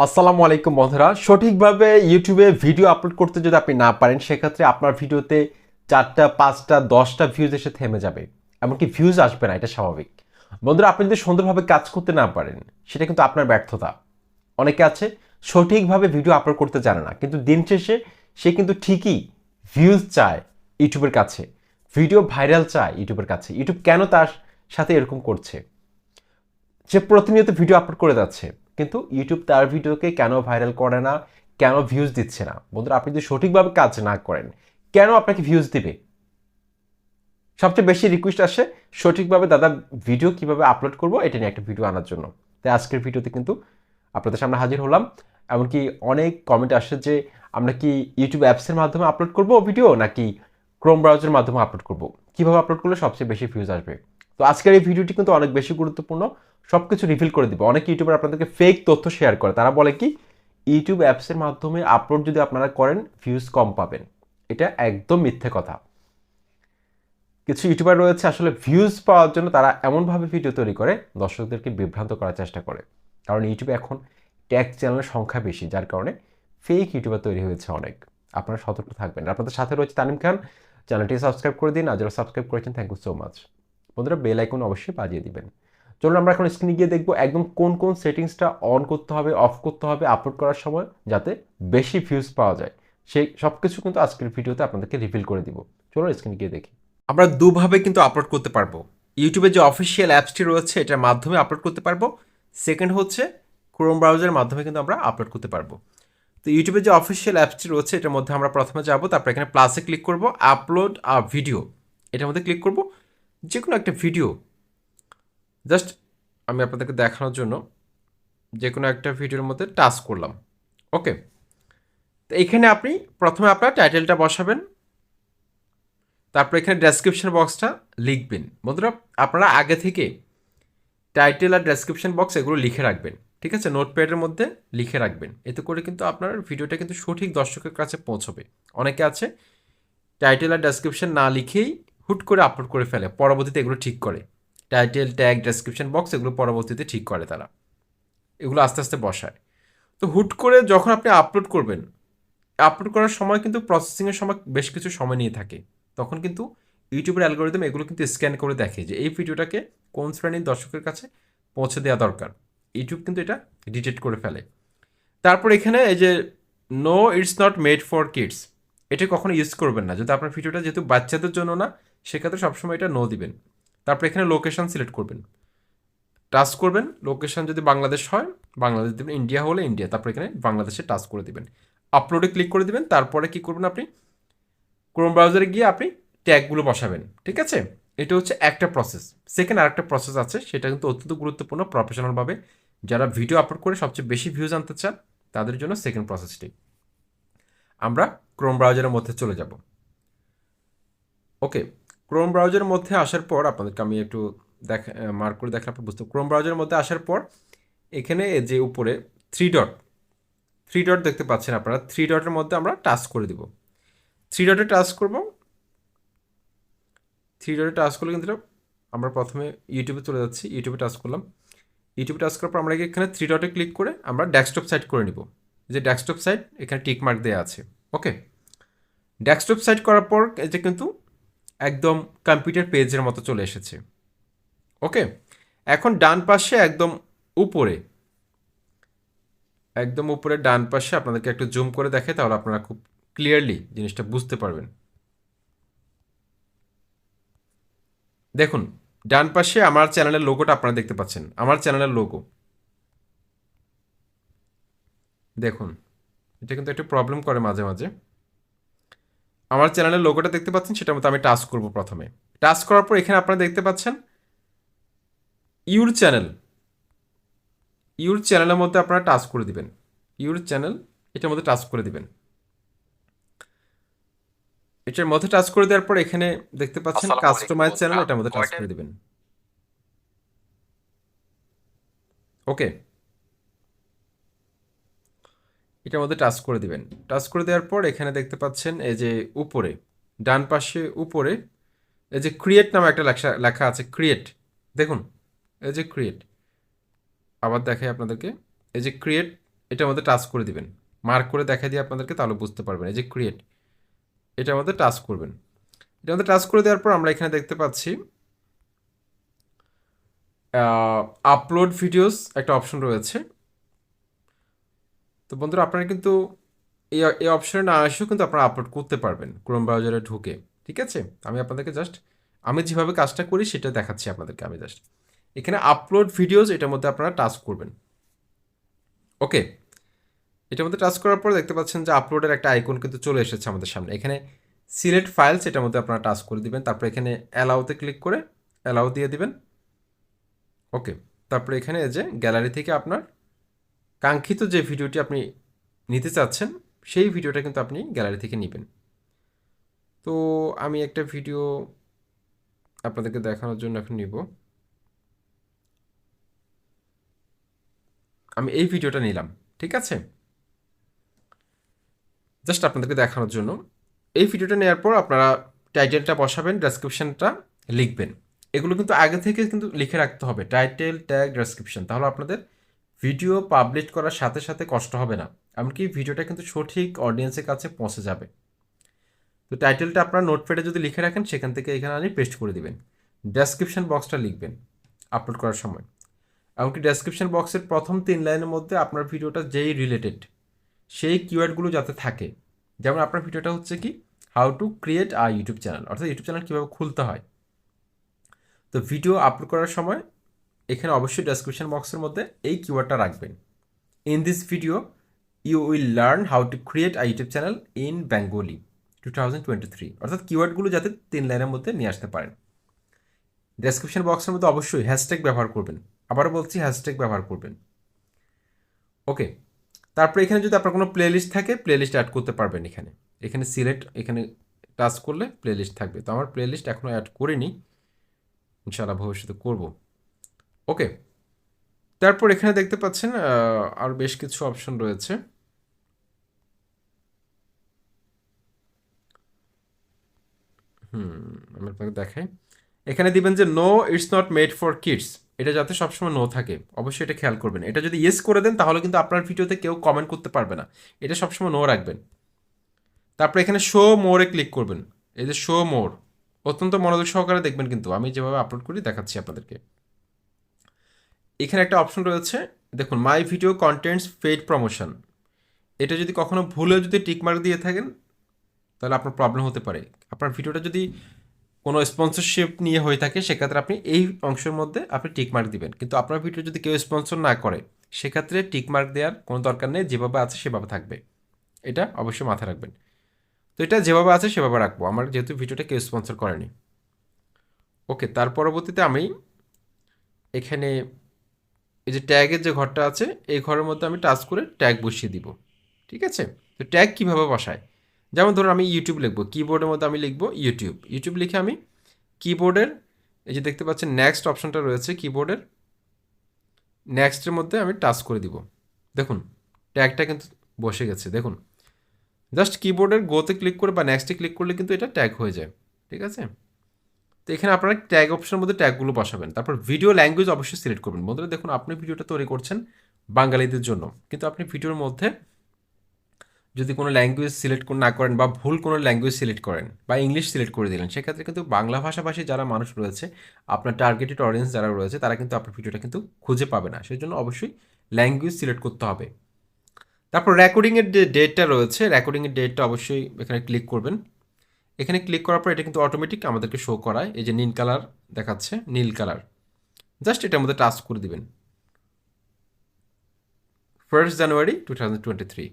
আসসালামু আলাইকুম বন্ধুরা, সঠিকভাবে ইউটিউবে ভিডিও আপলোড করতে যদি আপনি না পারেন সেক্ষেত্রে আপনার ভিডিওতে 4টা 5টা 10টা ভিউজ এসে থেমে যাবে, এমনকি ভিউজ আসবে না, এটা স্বাভাবিক। বন্ধুরা, আপনি যদি সুন্দরভাবে কাজ করতে না পারেন সেটা কিন্তু আপনার ব্যর্থতা। অনেকে আছে সঠিকভাবে ভিডিও আপলোড করতে জানে না, কিন্তু দিন শেষে সে কিন্তু ঠিকই ভিউজ চায় ইউটিউবের কাছে, ভিডিও ভাইরাল চায় ইউটিউবের কাছে। ইউটিউব কেন তার সাথে এরকম করছে? সে প্রতিনিয়ত ভিডিও আপলোড করে যাচ্ছে, কিন্তু ইউটিউব তার ভিডিওকে কেন ভাইরাল করে না, কেন ভিউজ দিচ্ছে না? বন্ধুরা, আপনি যদি সঠিকভাবে কাজ না করেন কেন আপনাকে ভিউজ দিবে? সবচেয়ে বেশি রিকোয়েস্ট আসে সঠিকভাবে দাদা ভিডিও কিভাবে আপলোড করব এটা নিয়ে একটা ভিডিও আনার জন্য। তাই আজকের ভিডিওতে কিন্তু আপনাদের সামনে হাজির হলাম। এমনকি অনেক কমেন্ট আসে যে আমরা কি ইউটিউব অ্যাপসের মাধ্যমে আপলোড করব ভিডিও, নাকি ক্রোম ব্রাউজারের মাধ্যমে আপলোড করব, কিভাবে আপলোড করলে সবচেয়ে বেশি ভিউজ আসবে। তো আজকের এই ভিডিওটি কিন্তু অনেক বেশি গুরুত্বপূর্ণ, সব কিছু রিভিল করে দিব। অনেক ইউটিউবার আপনাদেরকে ফেক তথ্য শেয়ার করে, তারা বলে কি ইউটিউব অ্যাপসের মাধ্যমে আপলোড যদি আপনারা করেন ভিউজ কম পাবেন। এটা একদম মিথ্যে কথা। কিছু ইউটিউবার রয়েছে আসলে ভিউজ পাওয়ার জন্য তারা এমনভাবে ভিডিও তৈরি করে দর্শকদেরকে বিভ্রান্ত করার চেষ্টা করে। কারণ ইউটিউবে এখন ট্যাগ চ্যানেলের সংখ্যা বেশি, যার কারণে ফেক ইউটিউবার তৈরি হয়েছে অনেক। আপনারা সতর্ক থাকবেন। আপনাদের সাথে রয়েছে তানিম খান। চ্যানেলটি সাবস্ক্রাইব করে দিন, আর যারা সাবস্ক্রাইব করেছেন থ্যাংক ইউ সো মাচ। বন্ধুরা, বেল আইকন অবশ্যই বাজিয়ে দিবেন। চলুন আমরা এখন স্ক্রিনে গিয়ে দেখবো একদম কোন কোন সেটিংসটা অন করতে হবে, অফ করতে হবে আপলোড করার সময়, যাতে বেশি ভিউজ পাওয়া যায়। সেই সব কিছু কিন্তু আজকের ভিডিওতে আপনাদেরকে রিভিল করে দিব। চলুন স্ক্রিনে গিয়ে দেখি। আমরা দুভাবে কিন্তু আপলোড করতে পারবো। ইউটিউবের যে অফিসিয়াল অ্যাপসটি রয়েছে এটার মাধ্যমে আপলোড করতে পারবো। সেকেন্ড হচ্ছে ক্রোম ব্রাউজারের মাধ্যমে কিন্তু আমরা আপলোড করতে পারবো। তো ইউটিউবের যে অফিসিয়াল অ্যাপসটি রয়েছে এটার মধ্যে আমরা প্রথমে যাব, তারপর এখানে প্লাসে ক্লিক করব, আপলোড আ ভিডিও এটার মধ্যে ক্লিক করব। যে কোনো একটা ভিডিও জাস্ট আমি আপনাদেরকে দেখানোর জন্য যে কোনো একটা ভিডিওর মধ্যে টাচ করলাম। ওকে, তো এখানে আপনি প্রথমে আপনার টাইটেলটা বসাবেন, তারপর এখানে ডেসক্রিপশন বক্সটা লিখবেন। বন্ধুরা, আপনারা আগে থেকে টাইটেল আর ডেসক্রিপশন বক্স এগুলো লিখে রাখবেন, ঠিক আছে? নোটপ্যাডের মধ্যে লিখে রাখবেন, এতে করে কিন্তু আপনার ভিডিওটা কিন্তু সঠিক দর্শকের কাছে পৌঁছবে। অনেকে আছে টাইটেল আর ডেসক্রিপশন না লিখেই হুট করে আপলোড করে ফেলে, পরবর্তীতে এগুলো ঠিক করে। টাইটেল, ট্যাগ, ডেসক্রিপশন বক্স এগুলো পরবর্তীতে ঠিক করে তারা, এগুলো আস্তে আস্তে বসায়। তো হুট করে যখন আপনি আপলোড করবেন, আপলোড করার সময় কিন্তু প্রসেসিংয়ের সময় বেশ কিছু সময় নিয়ে থাকে, তখন কিন্তু ইউটিউবের অ্যালগোরিদম এগুলো কিন্তু স্ক্যান করে দেখে যে এই ভিডিওটাকে কোন শ্রেণীর দর্শকের কাছে পৌঁছে দেওয়া দরকার। ইউটিউব কিন্তু এটা ডিটেক্ট করে ফেলে। তারপর এখানে এই যে no it's not made for kids, এটা কখনো ইউজ করবেন না। যদি আপনার ভিডিওটা যেহেতু বাচ্চাদের জন্য না, সেক্ষেত্রে সবসময় এটা নো দিবেন। তারপর এখানে লোকেশন সিলেক্ট করবেন, টাচ করবেন। লোকেশন যদি বাংলাদেশ হয় বাংলাদেশ দেবেন, ইন্ডিয়া হলে ইন্ডিয়া, তারপর এখানে বাংলাদেশে টাচ করে দিবেন, আপলোডে ক্লিক করে দিবেন। তারপরে কি করবেন, আপনি ক্রোম ব্রাউজারে গিয়ে আপনি ট্যাগগুলো বসাবেন, ঠিক আছে? এটা হচ্ছে একটা প্রসেস। সেকেন্ড আরেকটা প্রসেস আছে, সেটা কিন্তু অত্যন্ত গুরুত্বপূর্ণ। প্রফেশনালভাবে যারা ভিডিও আপলোড করে সবচেয়ে বেশি ভিউজ আনতে চান তাদের জন্য সেকেন্ড প্রসেসটি। আমরা ক্রোম ব্রাউজারের মধ্যে চলে যাব। ওকে, ক্রোম ব্রাউজারের মধ্যে আসার পর আপনাদেরকে আমি একটু মার্ক করে দেখলে আপনি বুঝতে। ক্রোম ব্রাউজারের মধ্যে আসার পর এখানে যে উপরে থ্রি ডট দেখতে পাচ্ছেন আপনারা, থ্রি ডটের মধ্যে আমরা টাচ করে দিব। থ্রি ডটে টাচ করব। থ্রি ডটে টাচ করলে কিন্তু আমরা প্রথমে ইউটিউবে চলে যাচ্ছি, ইউটিউবে টাচ করলাম। ইউটিউবে টাচ করার পর আমরা এখানে থ্রি ডটে ক্লিক করে আমরা ডেস্কটপ সাইট করে নিব। যে ডেস্কটপ সাইট এখানে টিক মার্ক দেওয়া আছে। ওকে, ডেস্কটপ সাইট করার পর এটা কিন্তু একদম কম্পিউটার পেজের মতো চলে এসেছে। ওকে, এখন ডান পাশে একদম উপরে, একদম উপরে ডান পাশে আপনাদেরকে একটু জুম করে দেখে, তাহলে আপনারা খুব ক্লিয়ারলি জিনিসটা বুঝতে পারবেন। দেখুন, ডান পাশে আমার চ্যানেলের লোগোটা আপনারা দেখতে পাচ্ছেন, আমার চ্যানেলের লোগো। দেখুন, এটা কিন্তু একটু প্রবলেম করে মাঝে মাঝে। আমার চ্যানেলের লোগোটা দেখতে পাচ্ছেন, সেটার মতো আমি টাচ করব। প্রথমে টাচ করার পর এখানে আপনারা দেখতে পাচ্ছেন ইউর চ্যানেল। ইউর চ্যানেলের মধ্যে আপনারা টাচ করে দিবেন। ইউর চ্যানেল এটার মধ্যে টাচ করে দিবেন। এটার মধ্যে টাচ করে দেওয়ার পর এখানে দেখতে পাচ্ছেন কাস্টমাইজ চ্যানেল, এটার মধ্যে টাচ করে দিবেন। ওকে, এটার মধ্যে টাচ করে দিবেন। টাচ করে দেওয়ার পর এখানে দেখতে পাচ্ছেন এই যে উপরে ডান পাশে উপরে এই যে ক্রিয়েট নামে একটা লেখা লেখা আছে, ক্রিয়েট। দেখুন, এই যে ক্রিয়েট, আবার দেখাই আপনাদেরকে, এই যে ক্রিয়েট এটার মধ্যে টাচ করে দিবেন, মার্ক করে দেখা দিয়ে আপনাদেরকে, তাহলে বুঝতে পারবেন। এই যে ক্রিয়েট, এটার মধ্যে টাচ করবেন। এটার মধ্যে টাচ করে দেওয়ার পর আমরা এখানে দেখতে পাচ্ছি আপলোড ভিডিওস একটা অপশন রয়েছে। তো বন্ধুরা আপনারা কিন্তু এই অপশনে না আসেও কিন্তু আপনারা আপলোড করতে পারবেন ক্রোম ব্রাউজারে ঢুকে। ঠিক আছে, আমি আপনাদেরকে জাস্ট আমি যেভাবে কাজটা করি সেটা দেখাচ্ছি আপনাদেরকে। আমি জাস্ট এখানে আপলোড ভিডিওস, এটার মধ্যে আপনারা টাচ করবেন। ওকে, এটার মধ্যে টাচ করার পর দেখতে পাচ্ছেন যে আপলোডের একটা আইকন কিন্তু চলে এসেছে আমাদের সামনে। এখানে সিলেক্ট ফাইলস, এটার মধ্যে আপনারা টাচ করে দিবেন। তারপর এখানে অ্যালাউতে ক্লিক করে অ্যালাউ দিয়ে দিবেন। ওকে, তারপরে এখানে এই যে গ্যালারি থেকে আপনার কাঙ্ক্ষিত যে ভিডিওটি আপনি নিতে চাচ্ছেন সেই ভিডিওটা কিন্তু আপনি গ্যালারি থেকে নেবেন। তো আমি একটা ভিডিও আপনাদেরকে দেখানোর জন্য এখন নিব। আমি এই ভিডিওটা নিলাম, ঠিক আছে, জাস্ট আপনাদেরকে দেখানোর জন্য। এই ভিডিওটা নেওয়ার পর আপনারা টাইটেলটা বসাবেন, ডেসক্রিপশনটা লিখবেন। এগুলো কিন্তু আগে থেকে কিন্তু লিখে রাখতে হবে, টাইটেল, ট্যাগ, ডেসক্রিপশন। তাহলে আপনাদের ভিডিও পাবলিশ করার সাথে সাথে কষ্ট হবে না, এমনকি ভিডিওটা কিন্তু সঠিক অডিয়েন্সের কাছে পৌঁছে যাবে। তো টাইটেলটা আপনার নোটপ্যাডে যদি লিখে রাখেন, সেখান থেকে এখানে আনি পেস্ট করে দিবেন। ডেসক্রিপশন বক্সটা লিখবেন আপলোড করার সময়। এমনকি ডেসক্রিপশন বক্সের প্রথম 3 লাইনের মধ্যে আপনার ভিডিওটা যেই রিলেটেড সেই কিওয়ার্ডগুলো যাতে থাকে। যেমন আপনার ভিডিওটা হচ্ছে কি, how to create a YouTube channel, অর্থাৎ ইউটিউব চ্যানেল কীভাবে খুলতে হয়। তো ভিডিও আপলোড করার সময় এখানে অবশ্যই ডেসক্রিপশন বক্সের মধ্যে এই কিওয়ার্ডটা রাখবেন। In this video you will learn how to create a YouTube channel in Bengali 2023, অর্থাৎ কিওয়ার্ডগুলো যাতে 3 লাইনের মধ্যে নিয়ে আসতে পারেন। ডেসক্রিপশন বক্সের মধ্যে অবশ্যই হ্যাশট্যাগ ব্যবহার করবেন, আবারও বলছি হ্যাশট্যাগ ব্যবহার করবেন। ওকে, তারপরে এখানে যদি আপনার কোনো প্লেলিস্ট থাকে, প্লেলিস্ট অ্যাড করতে পারবেন। এখানে এখানে সিলেক্ট, এখানে টাচ করলে প্লেলিস্ট থাকবে। তো আমার প্লেলিস্ট এখনও অ্যাড করিনি, ইনশাআল্লাহ ভবিষ্যতে করব। ওকে, তারপর এখানে দেখতে পাচ্ছেন আর বেশ কিছু অপশন রয়েছে। আমি আপনাকে দেখাই। এখানে দিবেন যে no it's not made for kids, এটা যাতে সবসময় নো থাকে, অবশ্যই এটা খেয়াল করবেন। এটা যদি ইয়েস করে দেন তাহলে কিন্তু আপনার ভিডিওতে কেউ কমেন্ট করতে পারবে না, এটা সবসময় নো রাখবেন। তারপর এখানে শো মোরে ক্লিক করবেন। এই যে শো মোর, অত্যন্ত মনোযোগ সহকারে দেখবেন, কিন্তু আমি যেভাবে আপলোড করি দেখাচ্ছি আপনাদেরকে। এখানে একটা অপশন রয়েছে, দেখুন my video contents paid promotion. এটা যদি কখনো ভুলেও যদি টিকমার্ক দিয়ে থাকেন তাহলে আপনার প্রবলেম হতে পারে। আপনার ভিডিওটা যদি কোনো স্পন্সরশিপ নিয়ে হয়ে থাকে, সেক্ষেত্রে আপনি এই অংশের মধ্যে আপনি টিকমার্ক দিবেন। কিন্তু আপনার ভিডিও যদি কেউ স্পন্সর না করে, সেক্ষেত্রে টিকমার্ক দেওয়ার কোনো দরকার নেই, যেভাবে আছে সেভাবে থাকবে। এটা অবশ্যই মাথায় রাখবেন। তো এটা যেভাবে আছে সেভাবে রাখবো, আমার যেহেতু ভিডিওটা কেউ স্পন্সর করেনি। ওকে, তার পরবর্তীতে আমি এখানে এই যে ট্যাগের যে ঘরটা আছে, এই ঘরের মধ্যে আমি টাচ করে ট্যাগ বসিয়ে দিব। ঠিক আছে, তো ট্যাগ কীভাবে বসায়, যেমন ধরুন আমি ইউটিউব লিখবো, কিবোর্ডের মধ্যে আমি লিখবো ইউটিউব। ইউটিউব লিখে আমি কিবোর্ডের এই যে দেখতে পাচ্ছেন নেক্সট অপশনটা রয়েছে, কিবোর্ডের নেক্সটের মধ্যে আমি টাচ করে দিব। দেখুন ট্যাগটা কিন্তু বসে গেছে। দেখুন জাস্ট কিবোর্ডের গোতে ক্লিক করে বা নেক্সটে ক্লিক করলে কিন্তু এটা ট্যাগ হয়ে যায়। ঠিক আছে, তো এখানে আপনারা ট্যাগ অপশনের মধ্যে ট্যাগগুলো বসাবেন। তারপর ভিডিও ল্যাঙ্গুয়েজ অবশ্যই সিলেক্ট করবেন। বন্ধুরা দেখুন, আপনি ভিডিওটা তৈরি করছেন বাঙালিদের জন্য, কিন্তু আপনি ভিডিওর মধ্যে যদি কোনো ল্যাঙ্গুয়েজ সিলেক্ট না করেন বা ভুল কোনো ল্যাঙ্গুয়েজ সিলেক্ট করেন বা ইংলিশ সিলেক্ট করে দিলেন, সেক্ষেত্রে কিন্তু বাংলা ভাষাভাষী যারা মানুষ রয়েছে, আপনার টার্গেটেড অডিয়েন্স যারা রয়েছে, তারা কিন্তু আপনার ভিডিওটা কিন্তু খুঁজে পাবে না। সেই জন্য অবশ্যই ল্যাঙ্গুয়েজ সিলেক্ট করতে হবে। তারপর রেকর্ডিংয়ের যে ডেটটা রয়েছে, রেকর্ডিংয়ের ডেটটা অবশ্যই এখানে ক্লিক করবেন। এখানে ক্লিক করার পর এটা কিন্তু অটোমেটিক আমাদেরকে শো করায়, এই যে নীল কালার দেখাচ্ছে, নীল কালার, জাস্ট এটার মধ্যে টাচ করে দিবেন 1 জানুয়ারি 2023।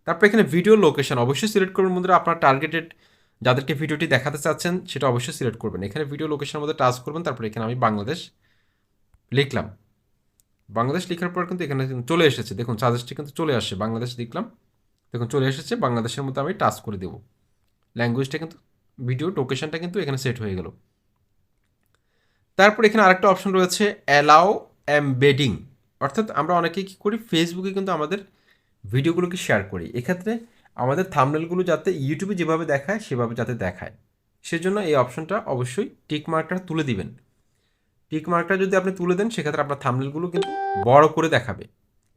তারপর এখানে ভিডিও লোকেশন অবশ্যই সিলেক্ট করবেন। বন্ধুরা আপনার টার্গেটেড যাদেরকে ভিডিওটি দেখাতে চাচ্ছেন সেটা অবশ্যই সিলেক্ট করবেন। এখানে ভিডিও লোকেশনের মধ্যে টাচ করবেন, তারপর এখানে আমি বাংলাদেশ লিখলাম। বাংলাদেশ লেখার পর কিন্তু এখানে চলে এসেছে, দেখুন সাজেস্টে কিন্তু চলে আসছে, বাংলাদেশ লিখলাম, দেখুন চলে এসেছে। বাংলাদেশের মধ্যে আমি টাচ করে দেবো। ল্যাঙ্গুয়েজটা কিন্তু, ভিডিও লোকেশনটা কিন্তু এখানে সেট হয়ে গেল। তারপর এখানে আরেকটা অপশন রয়েছে অ্যালাউ এমবেডিং, অর্থাৎ আমরা অনেকেই কী করি, ফেসবুকে কিন্তু আমাদের ভিডিওগুলোকে শেয়ার করি। এক্ষেত্রে আমাদের থাম্বনেলগুলো যাতে ইউটিউবে যেভাবে দেখায় সেভাবে যাতে দেখায়, সেজন্য এই অপশনটা অবশ্যই টিক মার্কটা তুলে দিবেন। টিক মার্কটা যদি আপনি তুলে দেন, সেক্ষেত্রে আপনার থাম্বনেলগুলো কিন্তু বড় করে দেখাবে।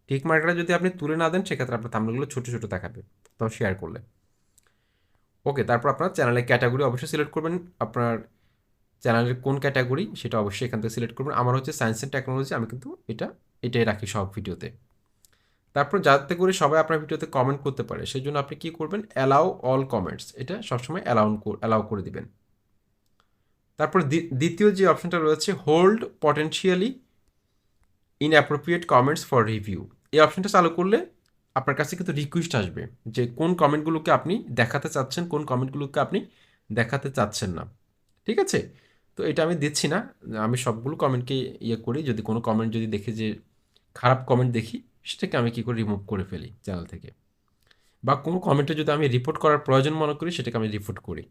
টিক মার্কটা যদি আপনি তুলে না দেন সেক্ষেত্রে আপনার থাম্বনেলগুলো ছোটো ছোটো দেখাবে, তাও শেয়ার করলে। ওকে, তারপর আপনার চ্যানেলের ক্যাটাগরি অবশ্যই সিলেক্ট করবেন, আপনার চ্যানেলের কোন ক্যাটাগরি সেটা অবশ্যই এখান থেকে সিলেক্ট করবেন। আমার হচ্ছে সায়েন্স অ্যান্ড টেকনোলজি, আমি কিন্তু এটাই রাখি সব ভিডিওতে। তারপর যাতে করে সবাই আপনার ভিডিওতে কমেন্ট করতে পারে সেই জন্য আপনি কী করবেন, অ্যালাউ অল কমেন্টস, এটা সবসময় অ্যালাউ করে দিবেন। তারপর দ্বিতীয় যে অপশনটা রয়েছে, hold potentially inappropriate comments for review, এই অপশনটা চালু করলে আপনার কাছে কিন্তু রিকোয়েস্ট আসবে যে কোন কমেন্টগুলোকে আপনি দেখাতে চাচ্ছেন, কোন কমেন্টগুলোকে আপনি দেখাতে চাচ্ছেন না। ঠিক আছে, তো এটা আমি দিচ্ছি না, আমি সবগুলো কমেন্টকে করি। যদি কোনো কমেন্ট যদি দেখি যে খারাপ কমেন্ট দেখি, সেটাকে আমি কী করে রিমুভ করে ফেলি চ্যানেল থেকে, বা কোনো কমেন্টে যদি আমি রিপোর্ট করার প্রয়োজন মনে করি সেটাকে আমি রিপোর্ট করি।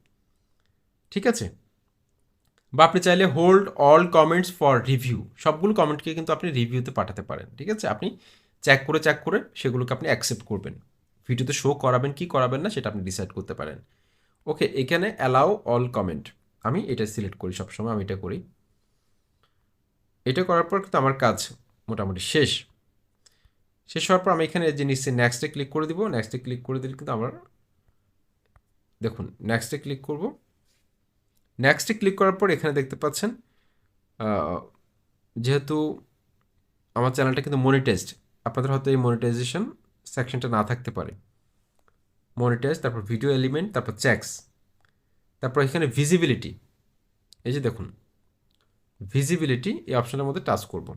ঠিক আছে, বা আপনি চাইলে hold all comments for review, সবগুলো কমেন্টকে কিন্তু আপনি রিভিউতে পাঠাতে পারেন। ঠিক আছে, আপনি চেক করে সেগুলোকে আপনি অ্যাকসেপ্ট করবেন, ভিডিওতে শো করাবেন কি করাবেন না সেটা আপনি ডিসাইড করতে পারেন। ওকে, এখানে অ্যালাউ অল কমেন্ট, আমি এটা সিলেক্ট করি সবসময়, আমি এটা করি। এটা করার পর কিন্তু আমার কাজ মোটামুটি শেষ হওয়ার পর আমি এখানে যে নিচে নেক্সটে ক্লিক করে দিব। নেক্সটে ক্লিক করে দিলে কিন্তু আমার, দেখুন নেক্সটে ক্লিক করব। নেক্সটে ক্লিক করার পর এখানে দেখতে পাচ্ছেন যেহেতু আমার চ্যানেলটা কিন্তু মনিটাইজড, আপনাদের হয়তো এই মনিটাইজেশন সেকশনটা না থাকতে পারে। মনিটাইজ, তারপর ভিডিও এলিমেন্ট, তারপর চেকস, তারপর এখানে ভিজিবিলিটি, এই যে দেখুন ভিজিবিলিটি, এই অপশনের মধ্যে টাচ করব।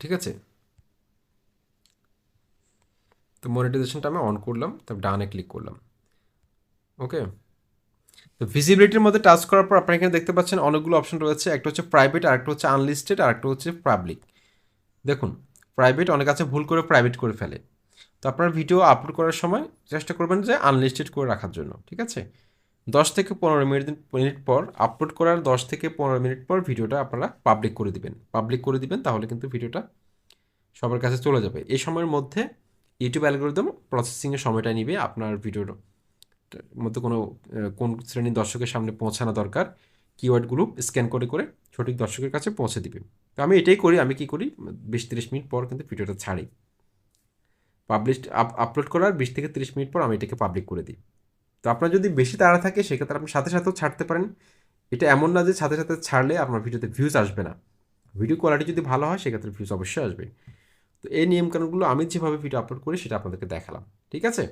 ঠিক আছে, তো মনিটাইজেশনটা আমি অন করলাম, তারপর ডানে ক্লিক করলাম। ওকে, তো ভিজিবিলিটির মধ্যে টাচ করার পর আপনারা এখানে দেখতে পাচ্ছেন অনেকগুলো অপশন রয়েছে, একটা হচ্ছে প্রাইভেট, আরেকটা হচ্ছে আনলিস্টেড, আরেকটা হচ্ছে পাবলিক। দেখুন প্রাইভেট, অনেক আছে ভুল করে প্রাইভেট করে ফেলে, তো আপনার ভিডিও আপলোড করার সময় চেষ্টা করবেন যে আনলিস্টেড করে রাখার জন্য। ঠিক আছে, 10 থেকে 15 মিনিট পর, আপলোড করার 10 থেকে 15 মিনিট পর ভিডিওটা আপনারা পাবলিক করে দিবেন, তাহলে কিন্তু ভিডিওটা সবার কাছে চলে যাবে। এই সময়ের মধ্যে ইউটিউব অ্যালগরিদম প্রসেসিংয়ের সময়টা নিবে, আপনার ভিডিওর মধ্যে কোন শ্রেণীর দর্শকের সামনে পৌঁছানো দরকার, কিওয়ার্ডগুলো স্ক্যান করে সঠিক দর্শকের কাছে পৌঁছে দিবে। তো আমি এটাই করি, আমি কী করি 20-30 মিনিট পর কিন্তু ভিডিওটা ছাড়ি, আপলোড করার 20 থেকে 30 মিনিট পর আমি এটাকে পাবলিক করে দিই। তো আপনার যদি বেশি তাড়া থাকে সেক্ষেত্রে আপনি সাথে সাথেও ছাড়তে পারেন। এটা এমন না যে সাথে সাথে ছাড়লে আপনার ভিডিওতে ভিউজ আসবে না, ভিডিও কোয়ালিটি যদি ভালো হয় সেক্ষেত্রে ভিউজ অবশ্যই আসবে। তো এই নিয়মকানুনগুলো আমি যেভাবে ভিডিও আপলোড করি সেটা আপনাদেরকে দেখালাম। ঠিক আছে,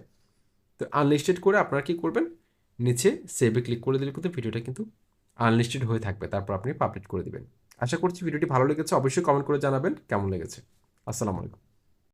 তো আনলিস্টেড করে আপনারা কী করবেন, নিচে সেভে ক্লিক করে দিলে কিন্তু ভিডিওটা কিন্তু আনলিস্টেড হয়ে থাকবে, তারপর আপনি পাবলিশ করে দিবেন। আশা করছি ভিডিওটি ভালো লেগেছে, অবশ্যই কমেন্ট করে জানাবেন কেমন লেগেছে। আসসালামু আলাইকুম।